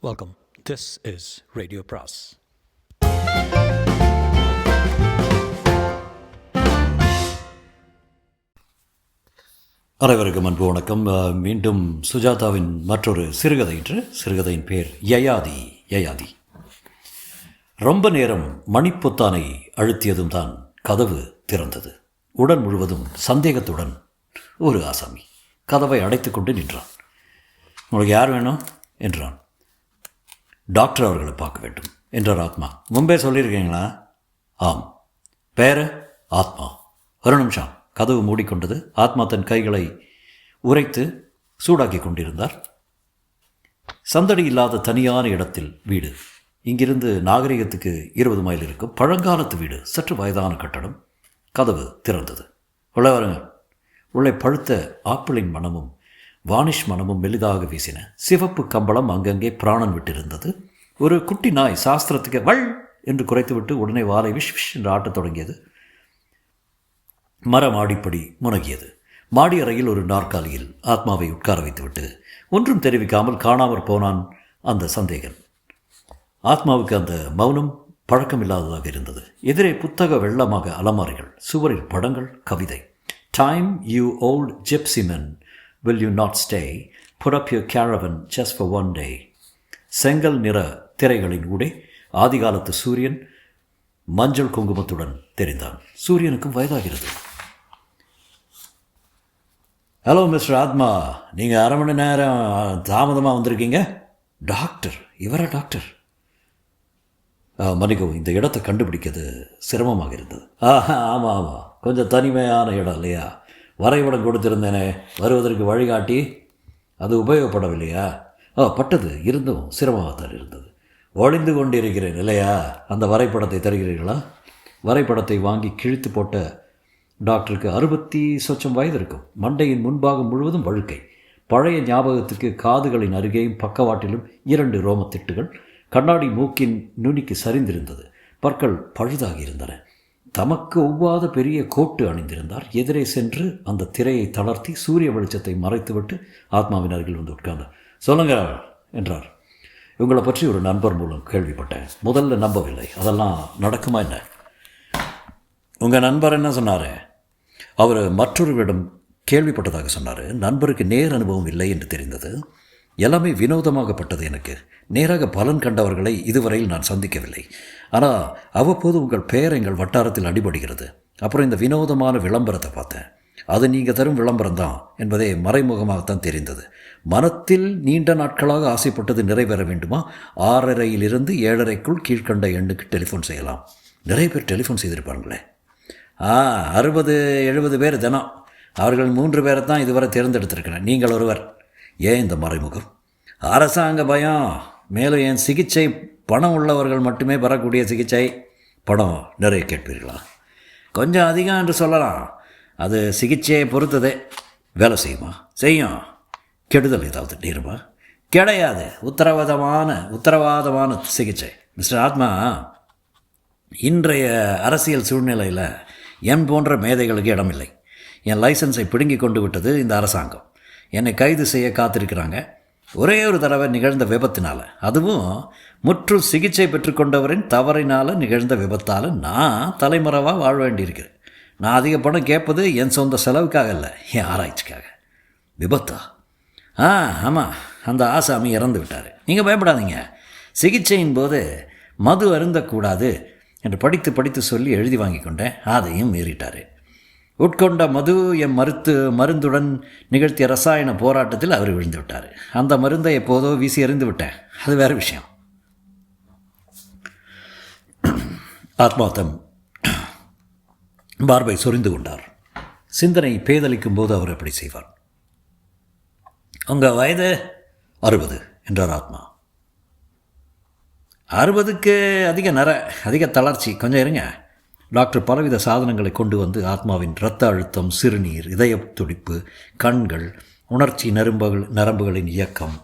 Welcome. This is Radio Pras. அனைவருக்கும் அன்பு வணக்கம். மீண்டும் சுஜாதாவின் மற்றொரு சிறுகதை. சிறுகதையின் பேர் யயாதி. யயாதி. ரொம்ப நேரம் மணிப்பொத்தானை அழுத்தியதும் தான் கதவு திறந்தது. உடன் முழுவதும் சந்தேகத்துடன் ஒரு ஆசாமி கதவை அடைத்து கொண்டு நின்றான். உங்களுக்கு யார் வேணும் என்றான். டாக்டர் அவர்களை பார்க்க வேண்டும் என்றார் ஆத்மா. முன்பே சொல்லியிருக்கீங்களா? ஆம். பேர ஆத்மா. ஒரு நிமிஷம். கதவு மூடிக்கொண்டது. ஆத்மா தன் கைகளை உரைத்து சூடாக்கி கொண்டிருந்தார். சந்தடி இல்லாத தனியான இடத்தில் வீடு. இங்கிருந்து நாகரிகத்துக்கு 20 மைல் இருக்கும். பழங்காலத்து வீடு. சற்று வயதான கட்டடம். கதவு திறந்தது. உள்ளே வருங்க. உள்ளே பழுத்த ஆப்பிளின் மனமும் வானிஷ் மனமும் மெலிதாக வீசின. சிவப்பு கம்பளம் அங்கங்கே பிராணன் விட்டிருந்தது. ஒரு குட்டி நாய் சாஸ்திரத்துக்கு வள் என்று குறைத்துவிட்டு உடனே வாரை விஷ் விஷ் என்று ஆட்டத் தொடங்கியது. மர மாடிப்படி முனகியது. மாடி அறையில் ஒரு நாற்காலியில் ஆத்மாவை உட்கார வைத்துவிட்டு ஒன்றும் தெரிவிக்காமல் காணாமற் போனான் அந்த சந்தேகன். ஆத்மாவுக்கு அந்த மௌனம் பழக்கமில்லாததாக இருந்தது. எதிரே புத்தக வெள்ளமாக அலமாரிகள், சுவரில் படங்கள், கவிதை. Time you old gypsy man, will you not stay? Put up your caravan just for one day. செங்கல் நிற திரைகளின் ஊடே ஆதிகாலத்து சூரியன் மஞ்சள் குங்குமத்துடன் தெரிந்தான். சூரியனுக்கும் வயதாகிறது. ஹலோ மிஸ்டர் ஆத்மா, நீங்கள் அரை மணி நேரம் தாமதமாக வந்திருக்கீங்க. டாக்டர்? இவரா டாக்டர்? மன்னிக்கவும், இந்த இடத்தை கண்டுபிடிக்கிறது சிரமமாக இருந்தது. ஆமாம் ஆமாம், கொஞ்சம் தனிமையான இடம் இல்லையா? வரைபடம் கொடுத்திருந்தேனே வருவதற்கு வழிகாட்டி, அது உபயோகப்படவில்லையா? பட்டது. இருந்தும் சிரமமாகத்தான் இருந்தது. ஒளிந்து கொண்டிருக்கிறேன் இல்லையா? அந்த வரைபடத்தை தருகிறீர்களா? வரைபடத்தை வாங்கி கிழித்து போட்ட டாக்டருக்கு 60 சொச்சம் வயது இருக்கும். மண்டையின் முன்பாகம் முழுவதும் வழுக்கை. பழைய ஞாபகத்துக்கு காதுகளின் அருகேயும் பக்கவாட்டிலும் 2 ரோமத்திட்டுகள். கண்ணாடி மூக்கின் நுனிக்கு சரிந்திருந்தது. பற்கள் பழுதாகி இருந்தன. தமக்கு ஒவ்வாத பெரிய கோட்டு அணிந்திருந்தார். எதிரே சென்று அந்த திரையை தளர்த்தி சூரிய வெளிச்சத்தை மறைத்துவிட்டு ஆத்மாவின் அருகில் வந்து உட்கார்ந்தார். சொல்லுங்க என்றார். உங்களை பற்றி ஒரு நண்பர் மூலம் கேள்விப்பட்டேன். முதல்ல நம்பவில்லை. அதெல்லாம் நடக்குமா என்ன? உங்கள் நண்பர் என்ன சொன்னார்? அவர் மற்றொருவரிடம் கேள்விப்பட்டதாக சொன்னார். நண்பருக்கு நேர் அனுபவம் இல்லை என்று தெரிந்தது. எல்லாமே வினோதமாகப்பட்டது எனக்கு. நேராக பலன் கண்டவர்களை இதுவரையில் நான் சந்திக்கவில்லை. ஆனால் அவ்வப்போது உங்கள் பெயர் எங்கள் வட்டாரத்தில் அடிபடுகிறது. அப்புறம் இந்த வினோதமான விளம்பரத்தை பார்த்தேன். அது நீங்கள் தரும் விளம்பரம்தான் என்பதே மறைமுகமாகத்தான் தெரிந்தது. மனத்தில் நீண்ட நாட்களாக ஆசைப்பட்டது நிறைவேற வேண்டுமா? 6:30 7:30 கீழ்கண்ட எண்ணுக்கு டெலிஃபோன் செய்யலாம். நிறைய பேர் டெலிஃபோன் செய்திருப்பாங்களே. 60-70 பேர் தினம். அவர்கள் 3 பேரை தான் இதுவரை தேர்ந்தெடுத்திருக்கிறேன். நீங்கள் ஒருவர். ஏன் இந்த மறைமுகம்? அரசாங்க பயம். மேலும் என் சிகிச்சை பணம் உள்ளவர்கள் மட்டுமே பெறக்கூடிய சிகிச்சை. பணம் நிறைய கேட்பீர்களா? கொஞ்சம் அதிகம் என்று சொல்லலாம். அது சிகிச்சையை பொறுத்ததே. வேலை செய்யுமா? செய்யும். கெடுதல் ஏதாவது நேருமா? கிடையாது. உத்தரவாதமான சிகிச்சை. மிஸ்டர் ஆத்மா, இன்றைய அரசியல் சூழ்நிலையில் என் போன்ற மேதைகளுக்கு இடமில்லை. என் லைசன்ஸை பிடுங்கி கொண்டு விட்டது இந்த அரசாங்கம். என்னை கைது செய்ய காத்திருக்கிறாங்க. ஒரே ஒரு தடவை நிகழ்ந்த விபத்தினால், அதுவும் முற்றும் சிகிச்சை பெற்றுக்கொண்டவரின் தவறினால் நிகழ்ந்த விபத்தால் நான் தலைமறைவாக வாழ வேண்டியிருக்கிறேன். நான் அதிக பணம் கேட்பது என் சொந்த செலவுக்காக இல்லை, என் ஆராய்ச்சிக்காக. விபத்தா? ஆமாம். அந்த ஆசாமி இறந்து விட்டார். நீங்கள் பயப்படாதீங்க. சிகிச்சையின் போது மது அருந்தக்கூடாது என்று படித்து சொல்லி எழுதி வாங்கி கொண்டேன். அதையும் மீறிட்டார். உட்கொண்ட மது என் மருந்துடன் நிகழ்த்திய ரசாயன போராட்டத்தில் அவர் விழுந்து விட்டார். அந்த மருந்தை எப்போதோ வீசி எறிந்து விட்டேன். அது வேறு விஷயம். ஆத்மாத்தம் பார்வை சொரிந்து கொண்டார். சிந்தனை பேதலிக்கும் போது அவர் எப்படி செய்வார்? உங்கள் வயது? 60 என்றார் ஆத்மா. 60க்கு அதிக தளர்ச்சி. கொஞ்சம் இருங்க. டாக்டர் பலவித சாதனங்களை கொண்டு வந்து ஆத்மாவின் இரத்த அழுத்தம், சிறுநீர், இதய துடிப்பு, கண்கள், உணர்ச்சி நரம்புகளின் இயக்கம்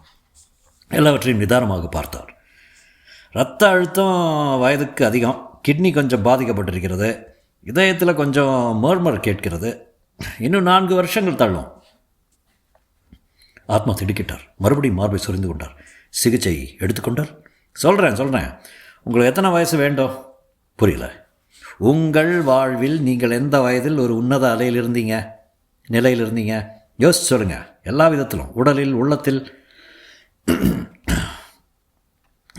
எல்லாவற்றையும் நிதானமாக பார்த்தார். இரத்த அழுத்தம் வயதுக்கு அதிகம். கிட்னி கொஞ்சம் பாதிக்கப்பட்டிருக்கிறது. இதயத்தில் கொஞ்சம் மர்மர் கேட்கிறது. இன்னும் 4 வருஷங்கள் தள்ளும். ஆத்மா திடுக்கிட்டார். மறுபடியும் மார்பை சொரிந்து கொண்டார். சிகிச்சை எடுத்துக்கொண்டால்? சொல்கிறேன். உங்களுக்கு எத்தனை வயசு வேண்டும்? புரியல. உங்கள் வாழ்வில் நீங்கள் எந்த வயதில் ஒரு உன்னத நிலையில் இருந்தீங்க? யோசிச்சு சொல்லுங்கள். எல்லா விதத்திலும், உடலில், உள்ளத்தில்.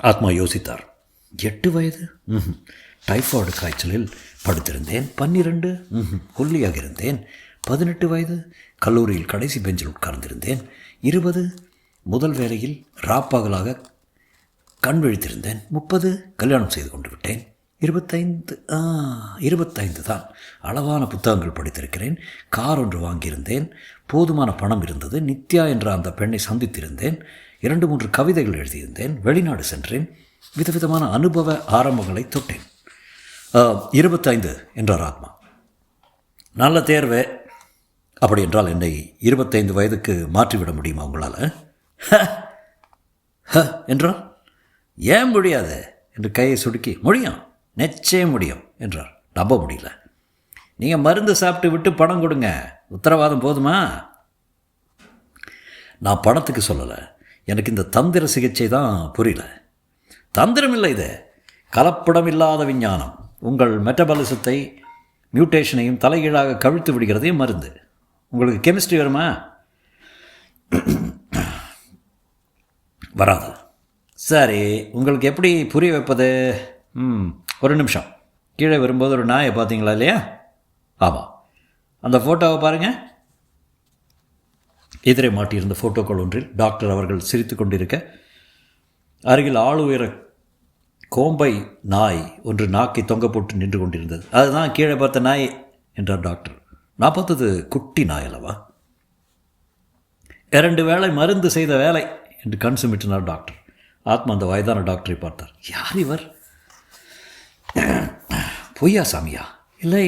ஆத்மா யோசித்தார். 8 வயது. டைஃபாய்டு காய்ச்சலில் படுத்திருந்தேன். 12. ஒல்லியாக இருந்தேன். 18 வயது. கல்லூரியில் கடைசி பெஞ்சில் உட்கார்ந்திருந்தேன். 20. முதல் வேளையில் ராப்பகலாக கண் விழித்திருந்தேன். 30. கல்யாணம் செய்து கொண்டு விட்டேன். 25 தான். அளவான புத்தகங்கள் படித்திருக்கிறேன். கார் ஒன்று வாங்கியிருந்தேன். போதுமான பணம் இருந்தது. நித்யா என்ற அந்த பெண்ணை சந்தித்திருந்தேன். 2-3 கவிதைகள் எழுதியிருந்தேன். வெளிநாடு சென்றேன். விதவிதமான அனுபவ ஆரம்பங்களை தொட்டேன். 25 என்றார் ஆத்மா. நல்ல தேர்வே. அப்படி என்றால் என்னை 25 வயதுக்கு மாற்றிவிட முடியுமா உங்களால்? என்றால் ஏன் முடியாது என்று கையை சுடுக்கி, முடியும், நிச்சயம் முடியும் என்றார். நம்ப முடியல. நீங்கள் மருந்து சாப்பிட்டு விட்டு பணம் கொடுங்க, உத்தரவாதம் போதுமா? நான் பணத்துக்கு சொல்லலை. எனக்கு இந்த தந்திர சிகிச்சை தான் புரியல. தந்திரம் இல்லை, இது கலப்படம் இல்லாத விஞ்ஞானம். உங்கள் மெட்டபாலிசத்தை, மியூட்டேஷனையும் தலைகீழாக கவிழ்த்து விடுகிறதே மருந்து. உங்களுக்கு கெமிஸ்ட்ரி வருமா? வராது. சரி, உங்களுக்கு எப்படி புரிய வைப்பது? ஒரு நிமிஷம். கீழே வரும்போது ஒரு நாயை பார்த்தீங்களா இல்லையா? ஆமாம். அந்த ஃபோட்டோவை பாருங்கள். எதிரே மாட்டியிருந்த ஃபோட்டோக்கள் ஒன்றில் டாக்டர் அவர்கள் சிரித்து கொண்டிருக்க, அருகில் ஆளுயர கோம்பை நாய் ஒன்று நாக்கை தொங்க போட்டு நின்று கொண்டிருந்தது. அதுதான் கீழே பார்த்த நாய் என்றார் டாக்டர். நான் பார்த்தது குட்டி நாய் அல்லவா? 2 வேளை மருந்து செய்த வேலை என்று கண் சுமிட்டினார் டாக்டர். ஆத்மா அந்த வயதான டாக்டரை பார்த்தார். யார் இவர்? பொய்யா சாமியா? இல்லை,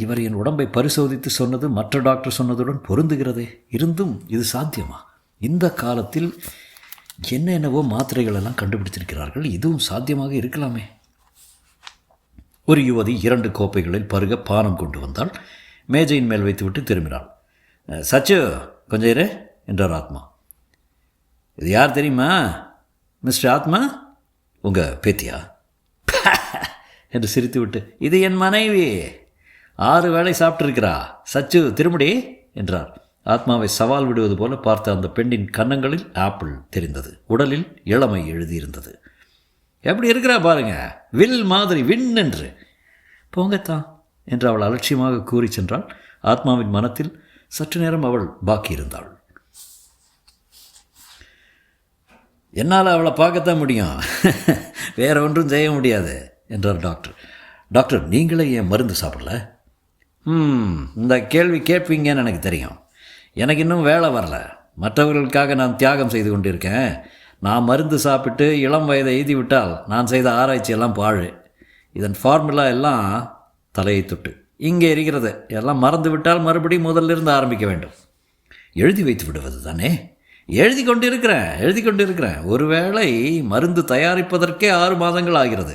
இவர் என் உடம்பை பரிசோதித்து சொன்னது மற்ற டாக்டர் சொன்னதுடன் பொருந்துகிறதே. இருந்தும் இது சாத்தியமா? இந்த காலத்தில் என்னென்னவோ மாத்திரைகள் எல்லாம் கண்டுபிடித்திருக்கிறார்கள். இதுவும் சாத்தியமாக இருக்கலாமே. ஒரு யுவதி 2 கோப்பைகளில் பருக பானம் கொண்டு வந்தால் மேஜையின் மேல் வைத்துவிட்டு திரும்பினாள். சச்சு, கொஞ்சம் இரு என்றார் ஆத்மா. இது யார் தெரியுமா? மிஸ்டர் ஆத்மா, உங்கள் பேத்தியா என்று சிரித்துவிட்டு, இது என் மனைவி, 6 வேளை சாப்பிட்டிருக்கிறா. சச்சு, திரும்படி என்றார். ஆத்மாவை சவால் விடுவது போல பார்த்த அந்த பெண்ணின் கன்னங்களில் ஆப்பிள் தெரிந்தது. உடலில் இளமை எழுதியிருந்தது. எப்படி இருக்கிறா பாருங்க, வில் மாதிரி விண் என்று. போங்கத்தான் என்று அவள் அலட்சியமாக கூறி சென்றாள். ஆத்மாவின் மனத்தில் சற்று நேரம் அவள் பாக்கியிருந்தாள். என்னால் அவளை பார்க்கத்தான் முடியும், வேற ஒன்றும் செய்ய முடியாது என்றார் டாக்டர். டாக்டர், நீங்களே ஏன் மருந்து சாப்பிடல? இந்த கேள்வி கேட்பீங்கன்னு எனக்கு தெரியும். எனக்கு இன்னும் வேலை வரல. மற்றவர்களுக்காக நான் தியாகம் செய்து கொண்டிருக்கேன். நான் மருந்து சாப்பிட்டு இளம் வயதை எழுதி விட்டால் நான் செய்த ஆராய்ச்சி எல்லாம் பாழ். இதன் ஃபார்முலா எல்லாம் தலையை தொட்டு இங்கே இருக்கிறது. எல்லாம் மறந்து விட்டால் மறுபடியும் முதலிருந்து ஆரம்பிக்க வேண்டும். எழுதி வைத்து விடுவது தானே? எழுதி கொண்டிருக்கிறேன். ஒருவேளை மருந்து தயாரிப்பதற்கே 6 மாதங்கள் ஆகிறது.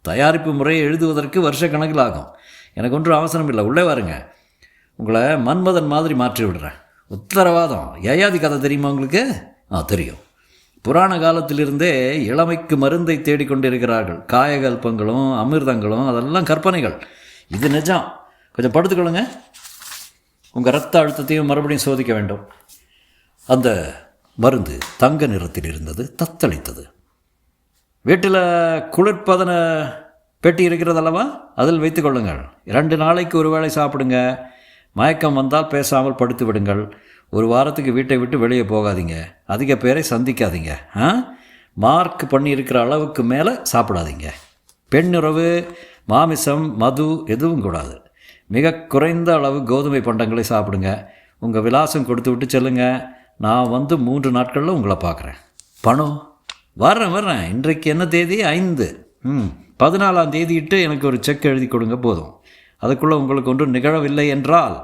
தயாரிப்பு முறையை எழுதுவதற்கு வருஷக்கணக்கில் ஆகும். எனக்கு ஒன்றும் அவசரம் இல்லை. உள்ளே வாருங்க, உங்களை மன்மதன் மாதிரி மாற்றி விடுறேன். உத்தரவாதம். யயாதி கதை தெரியுமா உங்களுக்கு? தெரியும். புராண காலத்திலிருந்தே இளமைக்கு மருந்தை தேடிக்கொண்டிருக்கிறார்கள். காயகல்பங்களும் அமிர்தங்களும் அதெல்லாம் கற்பனைகள். இது நிஜம். கொஞ்சம் படுத்துக்கொள்ளுங்க. உங்கள் இரத்த அழுத்தத்தையும் மறுபடியும் சோதிக்க வேண்டும். அந்த மருந்து தங்க நிறத்தில் இருந்தது. தத்தளித்தது. வீட்டில் குளிர்பதன பெட்டி இருக்கிறதல்லவா, அதில் வைத்து கொள்ளுங்கள். 2 நாளைக்கு ஒரு வேளை சாப்பிடுங்க. மயக்கம் வந்தால் பேசாமல் படுத்து விடுங்கள். 1 வாரத்துக்கு வீட்டை விட்டு வெளியே போகாதீங்க. அதிக பேரை சந்திக்காதீங்க. மார்க் பண்ணியிருக்கிற அளவுக்கு மேலே சாப்பிடாதீங்க. பெண்ணுறவு, மாமிசம், மது எதுவும் கூடாது. மிக குறைந்த அளவு கோதுமை பண்டங்களை சாப்பிடுங்க. உங்கள் விலாசம் கொடுத்து விட்டு செல்லுங்க. நான் வந்து 3 நாட்களில் உங்களை பார்க்குறேன். பணம் வர்றேன். இன்றைக்கு என்ன தேதி? 5. 14ஆம் தேதியிட்டு எனக்கு ஒரு செக் எழுதி கொடுங்க, போதும். அதுக்குள்ளே உங்களுக்கு ஒன்றும் நிகழவில்லை என்றால்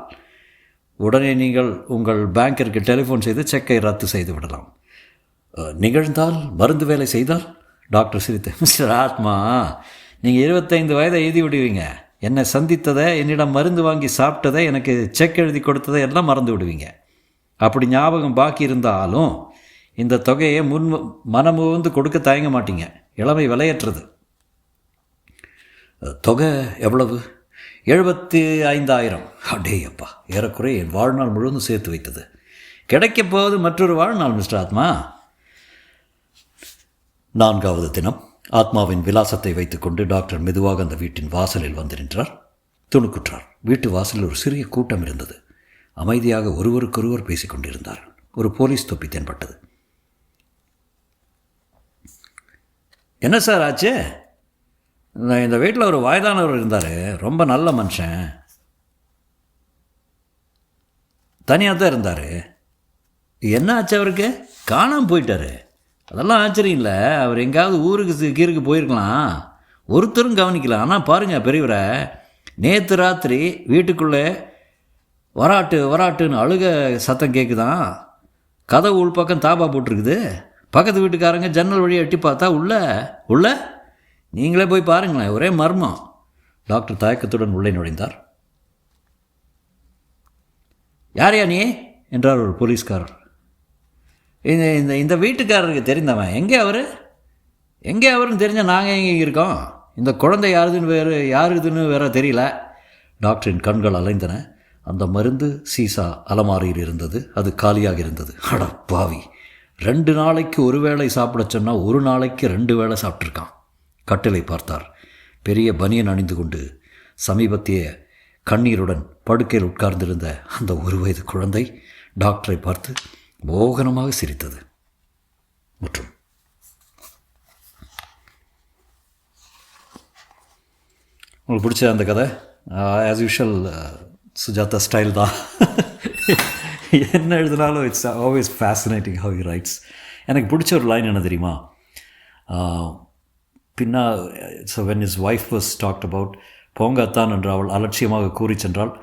உடனே நீங்கள் உங்கள் பேங்கிற்கு டெலிஃபோன் செய்து செக்கை ரத்து செய்து விடலாம். நிகழ்ந்தால், மருந்து வேலை செய்தால்? டாக்டர் சிரித்து, மிஸ்டர் ஆத்மா, நீங்கள் 25 வயதை எழுதி விடுவீங்க. என்னை சந்தித்ததை, என்னிடம் மருந்து வாங்கி சாப்பிட்டதை, எனக்கு செக் எழுதி கொடுத்ததை எல்லாம் மறந்து விடுவீங்க. அப்படி ஞாபகம் பாக்கி இருந்தாலும் இந்த தொகையை மனமுவந்து கொடுக்க தயங்க மாட்டீங்க. இளமை விலையற்றது. தொகை எவ்வளவு? 75,000. அடேயப்பா, ஏறக்குறைய என் வாழ்நாள் முழுவதும் சேர்த்து வைத்தது. கிடைக்கப் போவது மற்றொரு வாழ்நாள் மிஸ்டர் ஆத்மா. 4வது தினம் ஆத்மாவின் விலாசத்தை வைத்துக்கொண்டு டாக்டர் மெதுவாக அந்த வீட்டின் வாசலில் வந்து நின்றார். துணுக்குற்றார். வீட்டு வாசலில் ஒரு சிறிய கூட்டம் இருந்தது. அமைதியாக ஒருவருக்கொருவர் பேசிக் கொண்டிருந்தார்கள். ஒரு போலீஸ் தொப்பி தென்பட்டது. என்ன சார் ஆச்சு? இந்த வீட்டில் ஒரு வயதானவர் இருந்தார், ரொம்ப நல்ல மனுஷன், தனியாக தான் இருந்தார். என்ன ஆச்சு அவருக்கு? காணாமல் போயிட்டார். அதெல்லாம் ஆச்சரியம் இல்லை. அவர் எங்கேயாவது ஊருக்கு கீருக்கு போயிருக்கலாம், ஒருத்தரும் கவனிக்கலாம். ஆனால் பாருங்கள் பெரியவரை, நேற்று ராத்திரி வீட்டுக்குள்ளே வராட்டுன்னு அழுக சத்தம் கேட்குதான். கதவு உள்பக்கம் தாபா போட்டிருக்குது. பக்கத்து வீட்டுக்காரங்க ஜன்னல் வழியை எட்டி பார்த்தா உள்ள நீங்களே போய் பாருங்களேன், ஒரே மர்மம். டாக்டர் தயக்கத்துடன் உள்ளே நுழைந்தார். யாரையா நீ என்றார் ஒரு போலீஸ்காரர். இந்த வீட்டுக்காரருக்கு தெரிந்தவன். எங்கே அவருன்னு தெரிஞ்சால் நாங்கள் எங்கே இருக்கோம்? இந்த குழந்தை யாருதுன்னு வேற தெரியல. டாக்டரின் கண்கள் அலைந்தன. அந்த மருந்து சீசா அலமாரியில் இருந்தது. அது காலியாக இருந்தது. அட பாவி, 2 நாளைக்கு ஒரு வேளை சாப்பிட சொன்னால் 1 நாளைக்கு 2 வேளை சாப்பிட்ருக்கான். கட்டிலை பார்த்தார். பெரிய பனியன் அணிந்து கொண்டு சமீபத்திய கண்ணீருடன் படுக்கையில் உட்கார்ந்திருந்த அந்த 1 வயது குழந்தை டாக்டரை பார்த்து மோகனமாக சிரித்தது. மற்றும் உங்களுக்கு பிடிச்ச அந்த கதை ஆஸ் யூஷுவல் சுஜாதா ஸ்டைல் தான். என்ன எழுதினாலும் it's always fascinating how he writes. எனக்கு பிடிச்ச ஒரு லைன் என்ன தெரியுமா? So when his wife was talked about, போங்கத்தான் என்று அவள் அலட்சியமாக கூறி சென்றாள்.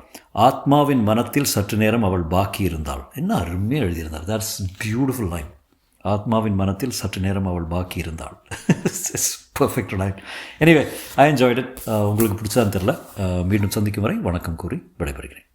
ஆத்மாவின் மனத்தில் சற்று நேரம் அவள் பாக்கி இருந்தாள். என்ன அருமையாக எழுதியிருந்தார். That's beautiful line. ஆத்மாவின் மனத்தில் சற்று நேரம் அவள் பாக்கி இருந்தாள். Perfect line. Anyway, I enjoyed it. உங்களுக்கு பிடிச்சதான்னு தெரில. மீண்டும் சந்திக்கும் வரை வணக்கம் கூறி விடைபெறுகிறேன்.